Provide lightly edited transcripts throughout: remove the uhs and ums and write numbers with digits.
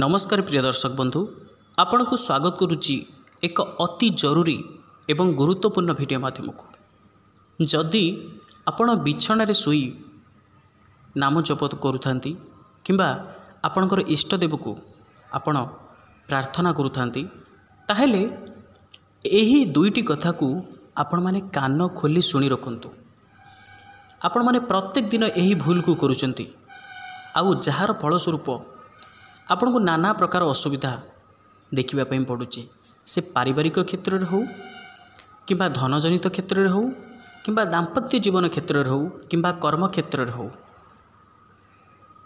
नमस्कार प्रिय दर्शक बंधु आपण को स्वागत करुच्ची एक अति जरूरी एवं गुरुत्वपूर्ण वीडियो माध्यम को जदि आपण बिछणारे सोई नाम जप करुथांती किंबा आपणकर इष्टदेव को आपण प्रार्थना करुथांती ताहेले एही दुईटी कथा को आपण माने कान खोली शुणी रखंतु। आपण माने प्रत्येक दिन एही भूल को करूचंती आउ जहार फलस्वरूप आपन को नाना प्रकार असुविधा देखा पड़ुची से पारिवारिक क्षेत्र में हो कि धनजनित क्षेत्र में हो कि दाम्पत्य जीवन क्षेत्र में हो कि कर्म क्षेत्र में हो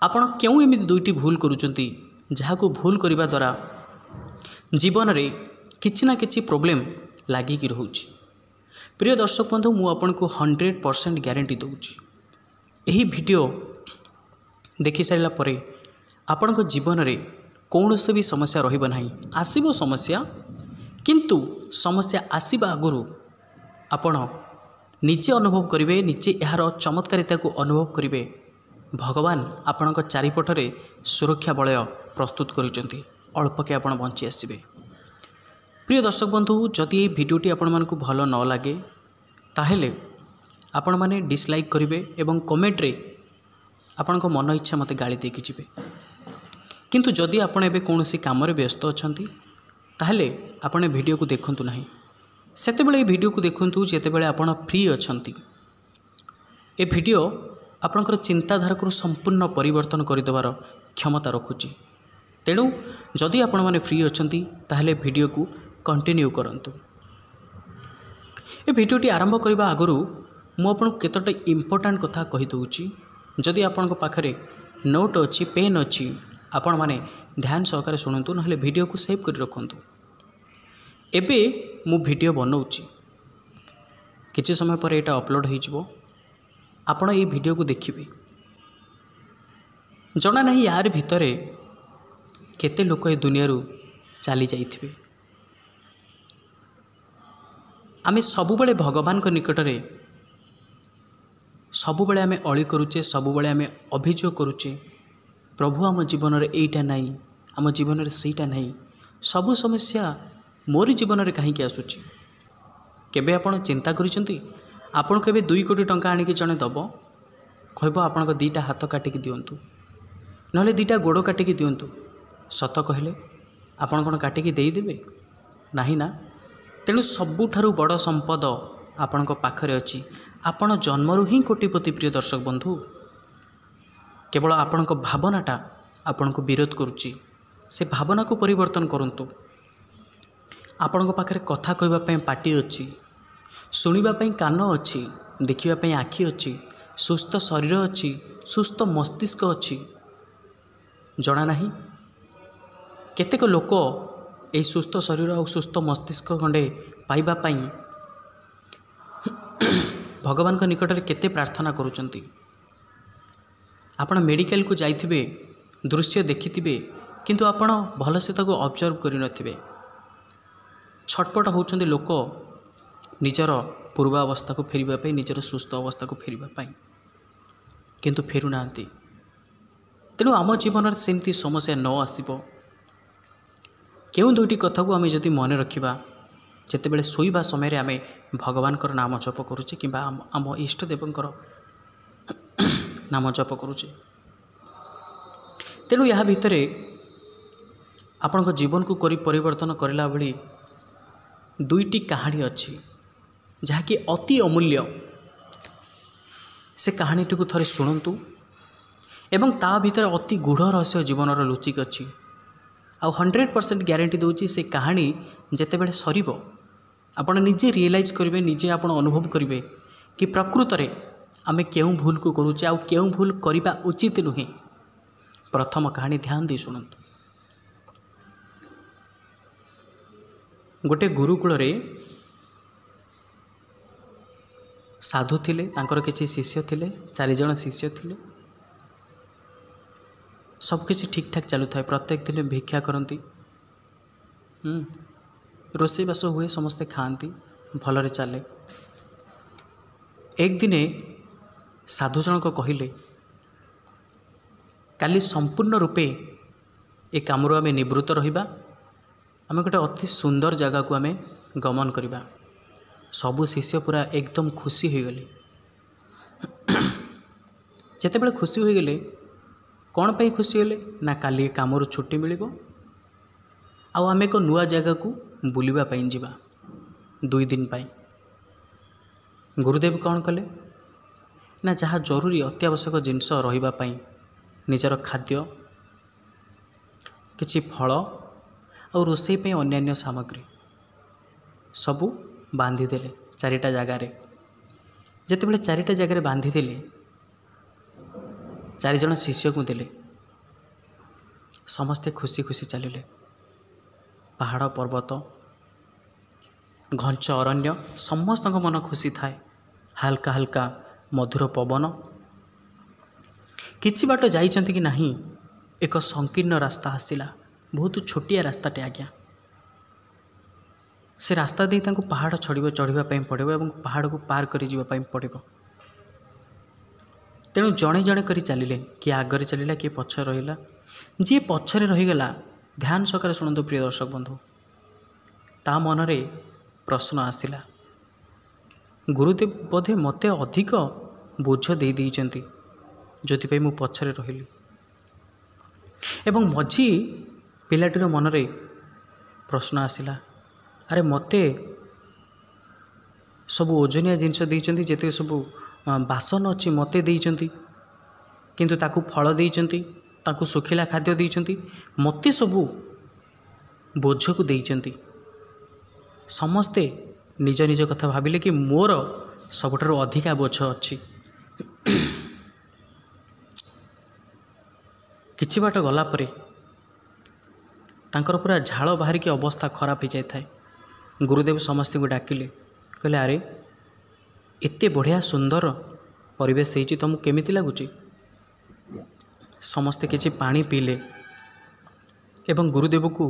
आपण क्यों एमती दुईटी भूल करूचंती जहाँ को भूल करने द्वारा जीवन में किछि ना किछि प्रोब्लेम लागिकी रोचे। प्रिय दर्शक बंधु मु आपन को 100% ग्यारंटी दूची यही वीडियो देखि सारा परे आपण जीवन में कौन से भी समस्या रहिबो नाही। आसीबो समस्या किंतु समस्या आसीबा आगुरु आपण निजे अनुभव करिवे, निजे यार चमत्कारिता को अनुभव करिवे। भगवान आपणक चारिपटरे सुरक्षा बलय प्रस्तुत करिसेंती, अल्प के आपण बंची आसीबे। प्रिय दर्शक बंधु जदि ये वीडियोटी आपण मानकु भल न लागे ताहेले आपण माने डिसलाइक करिवे एवं कमेंट रे आपणक मन इच्छा मते गाली देकी जिवे। किंतु जदि आपण एबे कौनसी काम रे व्यस्त अछंती ताहले आपण वीडियो को देखंतु नाही। सेतेबेले वीडियो को देखंतु जेतेबेले आपण फ्री अछंती। ए वीडियो आपणकर चिंताधारा को संपूर्ण परिवर्तन करदेवार क्षमता रखुची। तेणु जदि आपण माने फ्री अछंती ताहले वीडियो को कंटिन्यू करंतु। ए वीडियोटी आरंभ करबा आगरु मु आपन केतटा इंपोर्टेंट कथा कहि दउची। जदि आपन पाखरे नोट अच्छी पेन अच्छी आपण माने ध्यान सहकारे शुणु ना वीडियो को सेव कर रखु। एबे मु वीडियो बनाऊँगी किसी समय पर यहाँ अपलोड हो आपण ये वीडियो को देखिए जना नहीं यार भितर केते लोक ए दुनिया चली जाइथिबे। आमे सबुबले भगवान को निकटरे सबुबले आमे अली करुचे, सबुबले आमे अभियोग करुचे प्रभु आम जीवन में यहीटा नहीं, आम जीवन में सहीटा नहीं, सबु समस्या मोरी जीवन में कहीं आसूची। केबे आपण चिंता करिसेंती आपण केबे 2 कोटी टंका आनिक जने दब कहब आपण 2टा हाथ काटिकी दिंतु ना 2टा गोड़ काटिकी दिंतु सत कहले आपण कौन काटिकी देदेवे नहीं ना। तेणु सबुठारु बड़ संपद आपण पाखरे अच्छी। आपण जन्मरु ही कोटिपति। प्रिय दर्शक बंधु केवल आपण भावनाटा आपण को विरोध करुच्ची, से भावना को परिवर्तन करंतु। आपण पाखरे कथा कहवाई पाटी अच्छी, शुणापी कान अच्छी, देखिवाई आखि अच्छी, सुस्थ शरीर अच्छी, सुस्थ मस्तिष्क अच्छी। जना नहीं केतेक लोक ए सुस्थ शरीर और सुस्थ मस्तिष्क खंडे पाइबापी भगवान को निकट में केते प्रार्थना करुचंती। आपण मेडिकल को जाइथिबे, दृश्य देखिथिबे किंतु आपण भल से ताको ऑब्जर्व करि नथिबे। छटपट होउचंदी लोक निजर पूर्वावस्था को फेरिबा पई, निजर सुस्थ अवस्था को फेरिबा पई, किंतु फेरु नांती। तेणु आम जीवन सेमती समस्या न आसीबो केउ दुईटी कथा को आमे जदि मन रखिबा जेतेबेले सोइबा समय रे आमे भगवान कर नाम जप करूचे किंबा आम इष्ट देवंकर नाम जप करुचे। तेणु या भितर आपण जीवन को करी परिवर्तन करला भली 2टी कहानी अच्छी जहाँकि अति अमूल्य। से कहानी को थरे शुणु एवं ता भीतर अति गूढ़ रहस्य जीवन लुचिक अच्छी। आ 100% ग्यारंटी दूची से कहानी जेतेबेले सरीबो आपण निजे रियलाइज करेंगे, निजे आपण अनुभव करेंगे कि प्रकृत रे आमे क्यों भूल को करुचे आउ क्यों भूल करबा उचित नुहे। प्रथम कहानी ध्यान दे शुणु। गोटे गुरुकुल रे साधु थिले, तांकर किछि शिष्य थिले, 4 जण शिष्य थिले। सब किछि ठीक ठाक चलु थाए। प्रत्येक दिन भिक्षा करती, रोषेई बास हुए, समस्ते खाती, भलरे चले। एक दिने साधु जनक कहले काली संपूर्ण रूपे ए कामरू आमे निवृत्त रहिबा आमे गोटे अति सुंदर जगह को आमे गमन करिबा। सबु शिष्य पूरा एकदम खुशी हो गले। जेते बेले खुशी हो गले कौन पे खुशी होले ना काली कामरू छुट्टी मिलिबो आउ आमे को नुआ जगह को बुलिबा पई जिबा 2 दिन पाई। गुरुदेव कौन कले ना जहाँ जरूरी अत्यावश्यक जिनस रहिबा पई निजर खाद्य किछि फल और रोषेई पे अन्यान्य सामग्री सबू बांधी देले 4टा जगार। जिते बड़े 4टा जगार बांधी देले 4 जन शिष्य को देले समस्ते खुशी खुशी चलिले। पहाड़ पर्वत घंच अरण्य समस्त मन खुशी थाए। हल्का हल्का मधुर पवन किछि बाट जाइछंती कि नहीं एक संकीर्ण रास्ता आसिला। बहुत छोटिया रास्ताटे आज्ञा। से रास्ता दे तांको पहाड़ चढ़िबा पड़ो और पहाड़ को पार करी जीवा पड़ो। तेणु जड़े जड़े करी चलिले किए आगरे चलिला किए पछ रहिला। जी पछरे रहीगला ध्यान सकार शुणु प्रिय दर्शक बंधु ता मनरे प्रश्न आसिला गुरुदेव बोधे मते अधिक बोझ दे देइचंती जोथि मु पछरे रहिली। एवं मझी पिलाटीर मनरे प्रश्न आसिला अरे मते सब ओजनिया जिनस देइचंती जेते सब बासन अच्छी मते देइचंती किंतु ताकू फल देइचंती ताकू सुखिला खाद्य देइचंती मते सबू बोझ को देइचंती। समस्ते निज निज कथा भाविले कि मोर सबुठारु अधिका बोझ अच्छी। किछि बाट गला परे तांकर पूरा झाल बाहर की अवस्था खराब हो जाए थाए। गुरुदेव समस्त को डाकिले कहले अरे एते बढ़िया सुंदर परिवेश होइछि तुमको केमिति लागुछि। समस्ते किछि पानी पीले एवं गुरुदेव को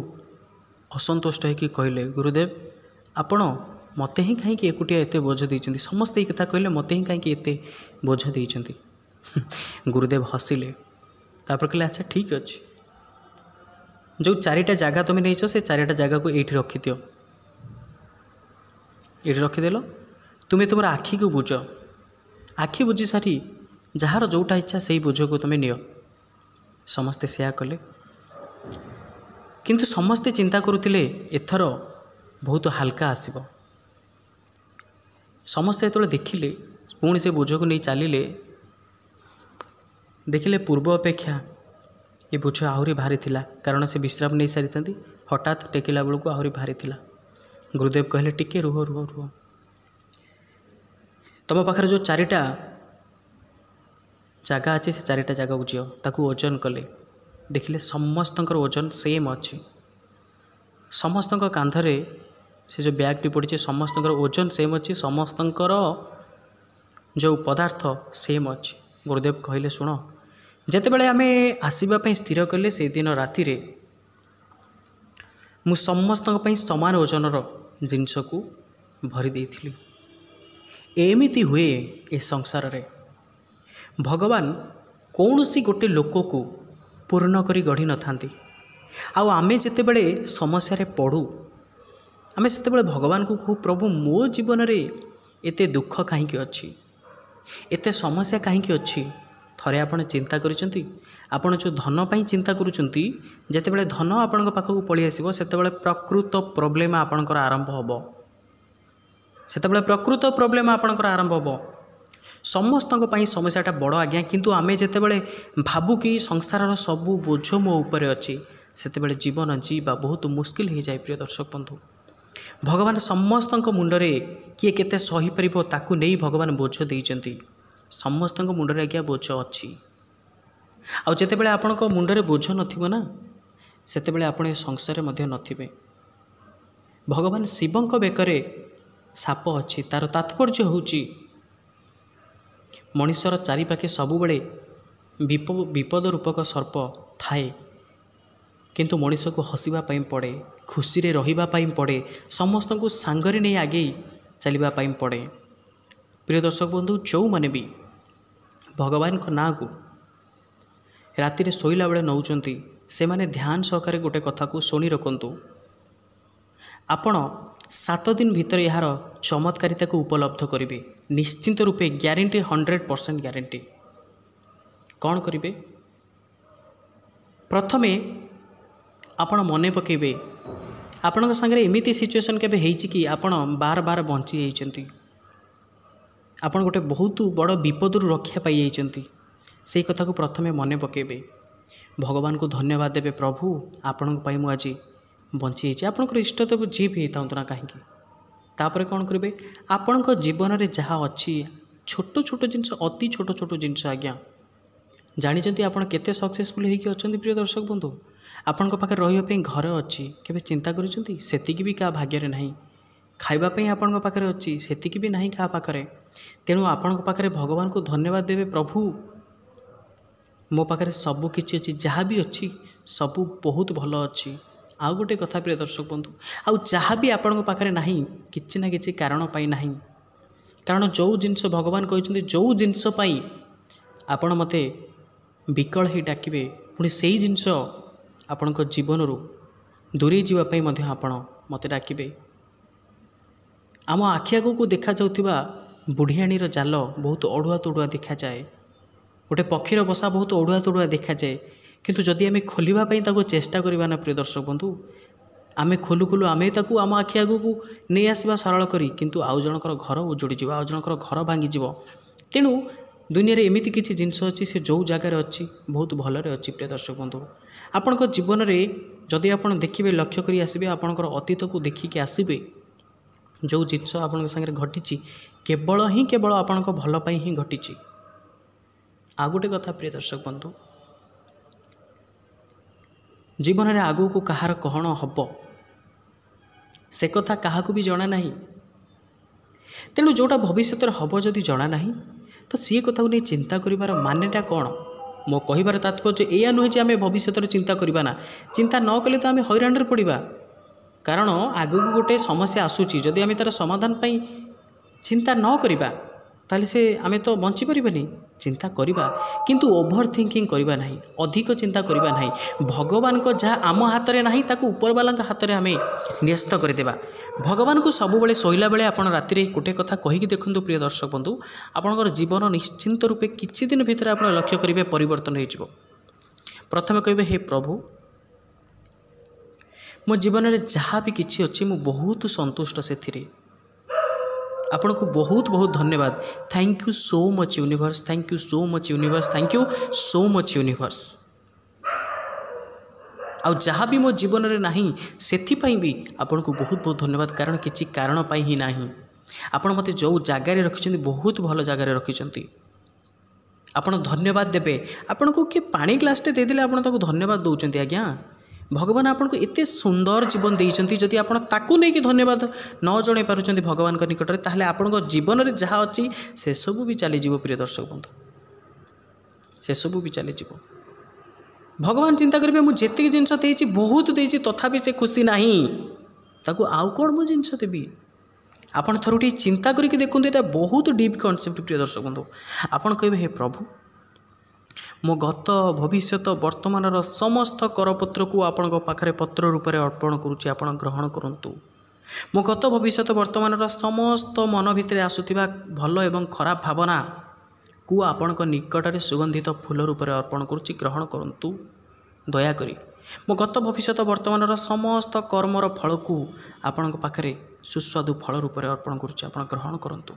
असंतुष्ट है कि कहले गुरुदेव आपण मते ही कहीं एकुटिया एते बोझ देइछंती। समस्ते ये कथा कहले मते ही कहीं एते बोझ देइछंती। गुरुदेव हसिले तापर कहले अच्छा ठीक अच्छे जो 4टा जगह तुम नहीं से 4टा जगह को ये रखी दियो ये रखीदेल तुम्हें तुम आखि को बुझ आखि बुझी सारी जार जोटा इच्छा से बोझ को तुम्हें नियो। समस्ते सेया कले किंतु समस्ते चिंता करुथिले एथर बहुत हल्का आसीबो। समस्ते जो देखिले पुणी से बोझ को नहीं चलिले देखिले पूर्व अपेक्षा ये बोझ आहरी भारी थिला कारण से विश्राम नहीं सारी था। हठात टेकिला बेलू को आहरी भारी थिला। गुरुदेव कहले टिके रुह रुह रुह तुम पाखे जो 4टा जगह अच्छे से 4टा जगह को जीव ताकू ओजन कले देखिले समस्तंकर ओजन सेम अच्छी। समस्तंकर कांधरे से जो बैगटी पड़ी समस्तंकर ओजन सेम अच्छी समस्तंकर जो पदार्थ सेम अच्छी। गुरुदेव कहले शुण जेते बेले आमे आसीबा पई स्थिर कले से दिन राति रे मु समस्त समान ओजनर जिनस को भरी देइथिली। एमिति हुए ए संसार रे भगवान कौनसी गोटे लोक को पूर्ण करी गढ़ी न थांती। आउ आमे जेते बेले समस्या रे पड़ू आमे सेते बेले भगवान को कहू प्रभु मो जीवन रे एते दुख काहे अच्छी एते समस्या काहे अच्छी। थरे आपण चिंता करिसंती आपण जो धन पाई चिंता करूचंती जेते बेले धन आपण पाखक पळी आसीबो सेते बेले प्रकृत प्रॉब्लम आपणकर आरंभ होबो। सेते बेले प्रकृत प्रॉब्लम आपणकर आरंभ होबो। समस्तक पाई समस्याटा बड़ आज्ञा किंतु आमे जेते बेले भाबु कि संसारर सबु बोझ मो उपरे अछि सेते बेले जीवन जीवा बहुत मुश्किल हो जाए। प्रिय दर्शक बंधु भगवान समस्तक मुंडरे किए केते सही परिबो ताकू नहीं भगवान बोझ देइचंती। समस्तक मुंडरे आज्ञा बोझ अच्छी। आउ जेते बेले आपणक मुंडरे बोझ नथिबो ना सेते बेले आपण ए संसार मध्ये नथिबे। भगवान शिवंक बेकरे साप अच्छी तार तात्पर्य होउची मनुष्यर चारिपाखे सबुबले विपद रूपक सर्प थाए किंतु मनुष्य को हसवा पड़े खुशी रे रहिबा पड़े समस्त को सांगरे नहीं आगे चलवा पड़े। प्रिय दर्शक बंधु जो माने भी भगवान को ना को राति रे सोइला बेले नौचंती से माने ध्यान सहकारे गोटे कथा को शुणी रखु। आपण 7 दिन भितर यार चमत्कारिता को उपलब्ध करेंगे निश्चिंत रूपे, ग्यारंटी 100% ग्यारंटी। कौन करेंगे? प्रथमे आपण मन पकेबे आपण संगे एमती सिचुएशन केबे हेइछि कि आपण बार बार बंची जाइछन्ति, आपण गोटे बहुत बड़ विपदरू रक्षा पाई जाइछन्ति। से कथा को प्रथमे मन पकेबे, भगवान को धन्यवाद देबे, प्रभु आपण पाई मु आज बंची जाइछि। आपणकर इष्टदेव जी भी होता ना कहीं। तापर कौन करेंगे? आपण जीवन में जहाँ अच्छी छोट छोट जिनस, अति छोट छोट जिनस आज्ञा जानी आप केते सक्सेसफुल होगी अच्छा। प्रिय दर्शक बंधु, आपण पाखे रही घर अच्छी केबे चिंता करिसेंति? सेतिकी भी क्या भाग्य रे नहीं। खाइबापी आपण पाखे अच्छी सेतिकी भी नहीं क्या पाखे। तेणु आपण पाखे भगवान को धन्यवाद देवे, प्रभु मो पाखे सबू किछि अच्छी, जहाँ भी अच्छी सबू बहुत भल अच्छी। आउ गोटे कथा प्रिय दर्शक बंधु, आउ जहाँ भी आपण पाखे नहीं किछि ना किछि कारण पाई नहीं। कारण जो जिनस भगवान कहते जो जिनस पाई आपण मते विकल ही डाकिबे, पुणी से ही जिनस आपण जीवन रू दूरे जावाई आपण मते डाकिबे। आम आखि आगू देखा जाउथिबा बुढ़ियाणीर जाल बहुत अड़ुआ तोड़ुआ देखा जाए, गोटे पक्षीर बसा बहुत अड़ुआ तोड़ुआ देखा जाए। किंतु जदि आम खोलिबापी ताको चेष्टा करबा ना प्रिय दर्शक बंधु, आमे खोलु खोलु आमे ताकू आम आखि आगू नहीं आसवा सरल करी, किंतु आउ जनकर घर उजोड़ी जीव, आउ जनकर घर भांगी जीव। तेणु दुनिया रे एमिति किछि जिनस अछि से जो जगार अच्छी बहुत भलरे अच्छी। प्रिय दर्शक बंधु, आपणकर जीवन में जदि आपण देखिबे, लक्ष्य करी आसिबे, आपणकर अतीत को देखिके आसिबे, जो जिनस आपन संगे घटी केवल आपणक भल पाई ही घटी। आ गोटे कथा प्रिय दर्शक बंधु, जीवन में आगू को कहार कौन हम से कथा क्या भी जना नहीं। तेणु जोटा भविष्य हम जदि जना नहीं तो सी कथा को नहीं चिंता करिवार मानेटा कौन? मो कहिबार तात्पर्य एया नुहे जे आमे भविष्य चिंता करिबा ना। चिंता न कले तो आमे हैरान रे पड़िबा। कारण आगू गोटे समस्या आसूची, जदि आमे तार समाधान पाई चिंता न करिबा ताले से आमे तो बंची परिबानी। चिंता करिबा किंतु ओभर थिंकिंग करिबा नहीं, अधिक चिंता करिबा नहीं। भगवान को जहाँ आम हाथ में नहीं ताकू ऊपर वाला हाथ में आम न्यस्त करदेबा। भगवान को सब बेले शोला बेले आप राति गोटे कथा कहीकि देखूँ प्रिय दर्शक बंधु, आपणकर जीवन निश्चिंत रूपे किछि दिन भितर आप लक्ष्य करेंगे परिवर्तन हो। प्रथमे कहे, हे प्रभु मो जीवन में जहाँ भी किछि अच्छी मु बहुत संतुष्ट से। आपण को बहुत बहुत धन्यवाद। Thank you so much universe, thank you so much universe, thank you so much universe. आ जहाँ भी मो जीवन में नहीं सेथिपाई भी आपण को बहुत बहुत धन्यवाद। कारण किसी कारण पाई ही नहीं, आपण मते जो जगार रखिछन्ती बहुत भल जगार रखिछन्ती। आपण धन्यवाद देबे। आपण को किए पानी ग्लासटे देदेले आपण ताको धन्यवाद दौरान। आज्ञा भगवान आपन को एते सुंदर जीवन देइछन्ती, जदि आपन ताकू नहीं कि धन्यवाद न जणे पारुछन्ती भगवान को निकट रे, ताहले आपन को जीवन रे जहाँ अछि से सब भी चली जीवो। प्रिय दर्शक बंधु, से सब भी चली जीवो। भगवान चिंता करेंगे मुझे जेतिक जिनस देइछि बहुत देइछि तथापि से खुशी नहीं, ताकू आउ कौन मो जिनस देबी? आपन थरुटी चिंता करके देखुं, एटा बहुत डीप कॉन्सेप्ट। प्रिय दर्शक बंधु, आपन कहबे, हे प्रभु मो गत भविष्य वर्तमान समस्त करपत्र को आपण पाखरे पत्र रूप में अर्पण करुच्ची, आपण ग्रहण करंतु। मो गत भविष्य वर्तमान समस्त मन भितर आसुथिबा भल एवं खराब भावना को आपण निकट में सुगंधित फूल रूप में अर्पण करुच्ची, ग्रहण करंतु दयाकरी। मो गत भविष्य वर्तमान समस्त कर्मर फल को आपण पाखरे सुस्वादु फल रूप में अर्पण करुच्ची, आपण ग्रहण करंतु।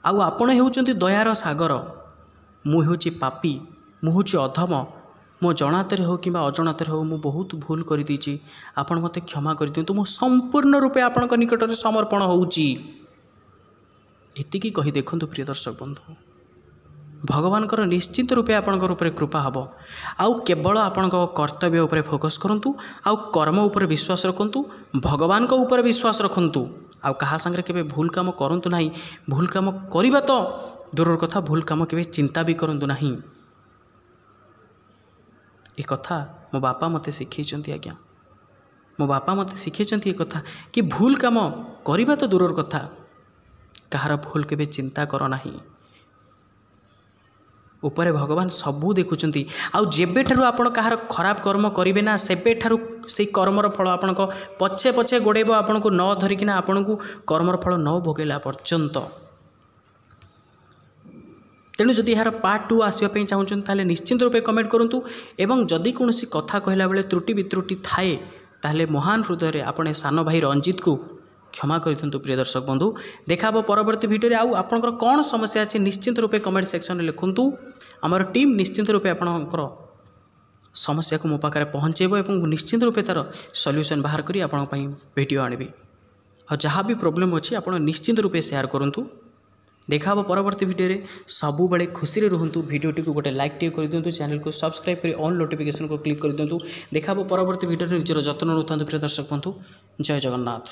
आउ आपण हेउचंती दयार सागर, मु होची पापी, मु होची अधम। मो जनातर हो कि अजनातर हो मु बहुत भूल कर दीची, आपण मते क्षमा कर दियंतु। मु संपूर्ण रूपे आपण निकट में समर्पण होउची। एतिकी कही देखंतु प्रिय दर्शक बंधु, भगवानकर निश्चित रूपे आपण ऊपर कृपा हम। आउ केवल आपण कर्तव्य उपर फोकस करंतु, आउ कर्म उपर विश्वास रखंतु, भगवान को ऊपर विश्वास रखंतु। आउ कहा संगे केबे भूल काम करंतु नहीं। भूल काम करिबा तो दूर कथा, भूल काम केबे चिंता भी करंतु नहीं। ए कथा मो बापा मते शिखैछन्ती। आज्ञा मो बापा मते शिखैछन्ती ए कथा कि भूल काम करिबा तो दूर कथा, कहार भूल केबे चिंता कर नहीं। ଉପରେ ଭଗବାନ ସବୁ ଦେଖୁଛନ୍ତି। ଆଉ ଯେବେଠାରୁ ଆପଣ କାହାର ଖରାପ କର୍ମ କରିବେ ନା ସେବେଠାରୁ ସେଇ କର୍ମର ଫଳ ଆପଣଙ୍କ ପଛେ ପଛେ ଗୋଡ଼େଇବ, ଆପଣଙ୍କୁ ନ ଧରିକିନା ଆପଣଙ୍କୁ କର୍ମର ଫଳ ନ ଭୋଗେଇଲା ପର୍ଯ୍ୟନ୍ତ। ତେଣୁ ଯଦି ଏହାର ପାର୍ଟ 2 ଆସିବା ପାଇଁ ଚାହୁଁଛନ୍ତି ତାହେଲେ ନିଶ୍ଚିନ୍ତ ରୂପେ କମେଣ୍ଟ କରନ୍ତୁ। ଏବଂ ଯଦି କୌଣସି କଥା କହିଲା ବେଳେ ତ୍ରୁଟି ବିତ୍ରୁଟି ଥାଏ ତାହେଲେ ମହାନ ହୃଦୟରେ ଆପଣ ଏ ସାନ ଭାଇ ରଞ୍ଜିତକୁ କ୍ଷମା କରିଦିଅନ୍ତୁ। ପ୍ରିୟ ଦର୍ଶକ ବନ୍ଧୁ, ଦେଖା ହେବ ପରବର୍ତ୍ତୀ ଭିଡ଼ିଓରେ। ଆଉ ଆପଣଙ୍କର କ'ଣ ସମସ୍ୟା ଅଛି ନିଶ୍ଚିନ୍ତ ରୂପେ କମେଣ୍ଟ ସେକ୍ସନରେ ଲେଖନ୍ତୁ। ଆମର ଟିମ୍ ନିଶ୍ଚିନ୍ତ ରୂପେ ଆପଣଙ୍କର ସମସ୍ୟାକୁ ମୋ ପାଖରେ ପହଞ୍ଚାଇବ ଏବଂ ନିଶ୍ଚିନ୍ତ ରୂପେ ତା'ର ସଲ୍ୟୁସନ୍ ବାହାର କରି ଆପଣଙ୍କ ପାଇଁ ଭିଡ଼ିଓ ଆଣିବି। ଆଉ ଯାହା ବି ପ୍ରୋବ୍ଲେମ୍ ଅଛି ଆପଣ ନିଶ୍ଚିନ୍ତ ରୂପେ ସେୟାର କରନ୍ତୁ। ଦେଖା ହେବ ପରବର୍ତ୍ତୀ ଭିଡ଼ିଓରେ। ସବୁବେଳେ ଖୁସିରେ ରୁହନ୍ତୁ। ଭିଡ଼ିଓଟିକୁ ଗୋଟେ ଲାଇକ୍ ଟିକେ କରିଦିଅନ୍ତୁ, ଚ୍ୟାନେଲକୁ ସବସ୍କ୍ରାଇବ୍ କରି ଅଲ୍ ନୋଟିଫିକେସନକୁ କ୍ଲିକ୍ କରିଦିଅନ୍ତୁ। ଦେଖା ହେବ ପରବର୍ତ୍ତୀ ଭିଡ଼ିଓରେ। ନିଜର ଯତ୍ନ ନେଉଥାନ୍ତୁ ପ୍ରିୟ ଦର୍ଶକ ବନ୍ଧୁ। ଜୟ ଜଗନ୍ନାଥ।